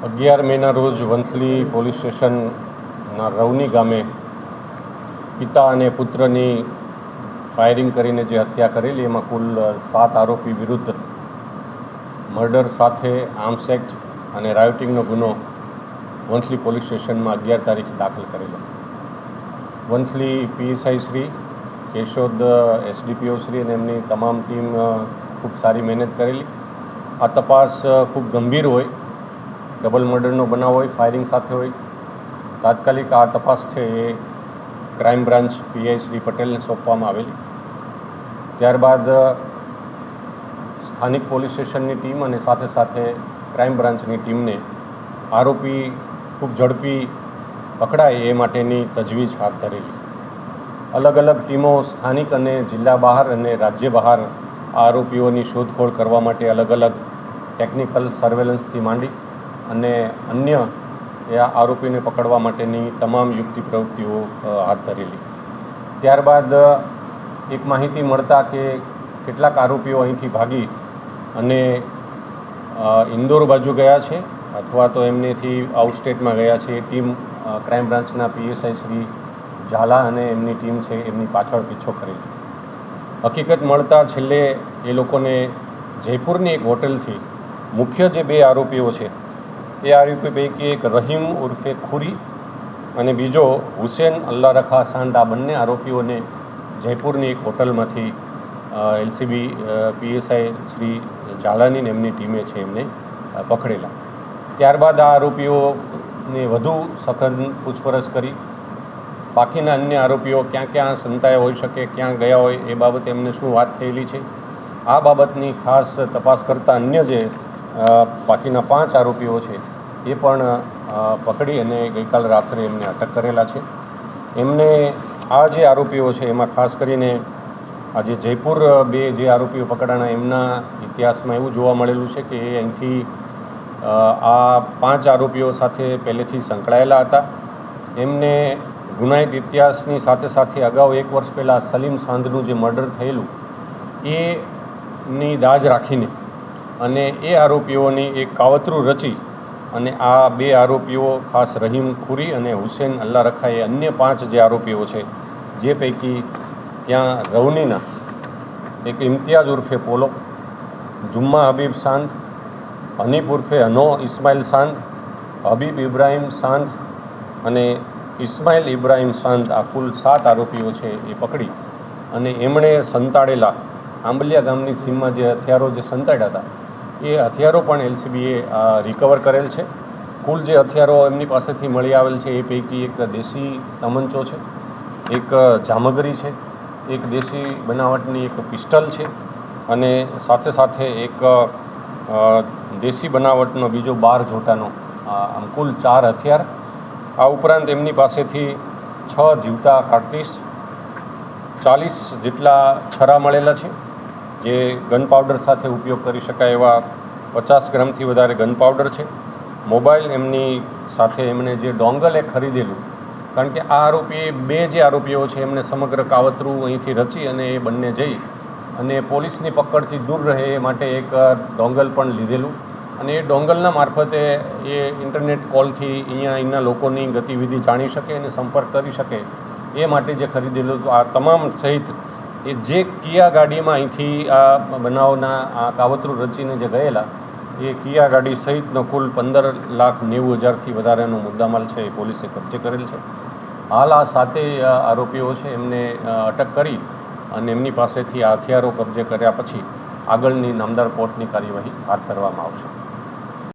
11 મેના રોજ વંથલી પોલીસ સ્ટેશનના રવની ગામે પિતા અને પુત્રની ફાયરિંગ કરીને જે હત્યા કરેલી, એમાં કુલ 7 આરોપી વિરુદ્ધ મર્ડર સાથે આર્મ્સ એક્ટ અને રાયોટિંગનો ગુનો વંથલી પોલીસ સ્ટેશનમાં 11 તારીખે દાખલ કરેલો. વંથલી પીએસઆઈ શ્રી, કેશોદ એસડીપીઓ શ્રી અને એમની તમામ ટીમ ખૂબ સારી મહેનત કરેલી. આ તપાસ ખૂબ ગંભીર હોય, ડબલ મર્ડરનો બનાવ હોય, ફાયરિંગ સાથે હોય. તાત્કાલિક આ તપાસ છે એ ક્રાઇમ બ્રાન્ચ પીઆઈ શ્રી પટેલને સોંપવામાં આવેલી. ત્યારબાદ સ્થાનિક પોલીસ સ્ટેશનની ટીમ અને સાથે સાથે ક્રાઇમ બ્રાન્ચની ટીમને આરોપી ખૂબ ઝડપી પકડાય એ માટેની તજવીજ હાથ ધરેલી. અલગ અલગ ટીમો સ્થાનિક અને જિલ્લા બહાર અને રાજ્ય બહાર આરોપીઓની શોધખોળ કરવા માટે અલગ અલગ ટેકનિકલ સર્વેલન્સથી માંડી અને અન્ય એ આરોપીને પકડવા માટેની તમામ યુક્તિ પ્રવૃત્તિઓ હાથ ધરેલી. ત્યારબાદ એક માહિતી મળતા કે કેટલાક આરોપીઓ અહીંથી ભાગી અને ઇન્દોર બાજુ ગયા છે અથવા તો એમનેથી આઉટ સ્ટેટમાં ગયા છે. એ ટીમ ક્રાઇમ બ્રાન્ચના પીએસઆઈ શ્રી ઝાલા અને એમની ટીમ છે એમની પાછળ પીછો કરેલી. હકીકત મળતા છેલ્લે એ લોકોને જયપુરની એક હોટલથી મુખ્ય જે 2 આરોપીઓ છે એ આરોપી પૈકી એક રહીમ ઉર્ફે ખુરી અને બીજો હુસેન અલ્લાહ રખા સાંડ, આ બંને આરોપીઓને જયપુરની એક હોટલમાંથી એલસીબી પીએસઆઈ શ્રી ઝાલાની ને એમની ટીમે છે એમને પકડેલા. ત્યારબાદ આ આરોપીઓને વધુ સઘન પૂછપરછ કરી બાકીના અન્ય આરોપીઓ ક્યાં ક્યાં સંતાયા હોઈ શકે, ક્યાં ગયા હોય, એ બાબતે એમને શું વાત થયેલી છે, આ બાબતની ખાસ તપાસ કરતા અન્ય જે બાકીના 5 આરોપીઓ છે એ પણ પકડી અને ગઈકાલ રાત્રે એમને અટક કરેલા છે. એમને આ જે આરોપીઓ છે એમાં ખાસ કરીને આજે જયપુર 2 જે આરોપીઓ પકડાણા એમના ઇતિહાસમાં એવું જોવા મળેલું છે કે એ અહીંથી આ 5 આરોપીઓ સાથે પહેલેથી સંકળાયેલા હતા. એમને ગુનાહિત ઇતિહાસની સાથે સાથે અગાઉ 1 વર્ષ પહેલાં સલીમ સાંધનું જે મર્ડર થયેલું એની દાજ રાખીને અને એ આરોપીઓની એક કાવતરું રચી અને આ 2 આરોપીઓ ખાસ રહીમ ખુરી અને હુસેન અલ્લાહ રખા એ અન્ય 5 જે આરોપીઓ છે, જે પૈકી ત્યાં રવનીના એક ઇમ્તિયાઝ ઉર્ફે પોલો, જુમ્મા હબીબ સાંધ, હનીફ ઉર્ફે હનો ઇસ્માઇલ સાંધ, હબીબ ઇબ્રાહીમ સાંધ અને ઇસ્માઇલ ઇબ્રાહીમ સાંધ, આ કુલ 7 આરોપીઓ છે એ પકડી અને એમણે સંતાડેલા આંબલિયા ગામની સીમમાં જે હથિયારો જે સંતાડ્યા હતા એ હથિયારો પણ એલસીબીએ રિકવર કરેલ છે. કુલ જે હથિયારો એમની પાસેથી મળી આવેલ છે એ પૈકી એક દેશી તમંચો છે, એક જામગરી છે, એક દેશી બનાવટની એક પિસ્ટલ છે અને સાથે સાથે એક દેશી બનાવટનો બીજો 12 જોટાનો, આમ કુલ 4 હથિયાર. આ ઉપરાંત એમની પાસેથી 6 જીવતા કારતીસ, 40 જેટલા છરા મળેલા છે, જે ગન પાવડર સાથે ઉપયોગ કરી શકાય એવા 50 ગ્રામથી વધારે ગન પાવડર છે. મોબાઈલ એમની સાથે એમણે જે ડોંગલ એ ખરીદેલું, કારણ કે આ આરોપી 2 જે આરોપીઓ છે એમને સમગ્ર કાવતરું અહીંથી રચી અને એ બંને જઈ અને પોલીસની પકડથી દૂર રહે એ માટે એક ડોંગલ પણ લીધેલું અને એ ડોંગલના મારફતે એ ઇન્ટરનેટ કોલથી અહીંના લોકોની ગતિવિધિ જાણી શકે અને સંપર્ક કરી શકે એ માટે જે ખરીદેલું. આ તમામ સહિત એ જે કિયા ગાડીમાં અહીંથી આ બનાવના આ કાવતરું રચીને જે ગયેલા એ કિયા ગાડી સહિતનો કુલ 15,90,000થી વધારેનો મુદ્દામાલ છે એ પોલીસે કબજે કરેલ છે. હાલ આ 7 આરોપીઓ છે એમને અટક કરી અને એમની પાસેથી આ હથિયારો કબજે કર્યા પછી આગળની નામદાર કોર્ટની કાર્યવાહી હાથ ધરવામાં આવશે.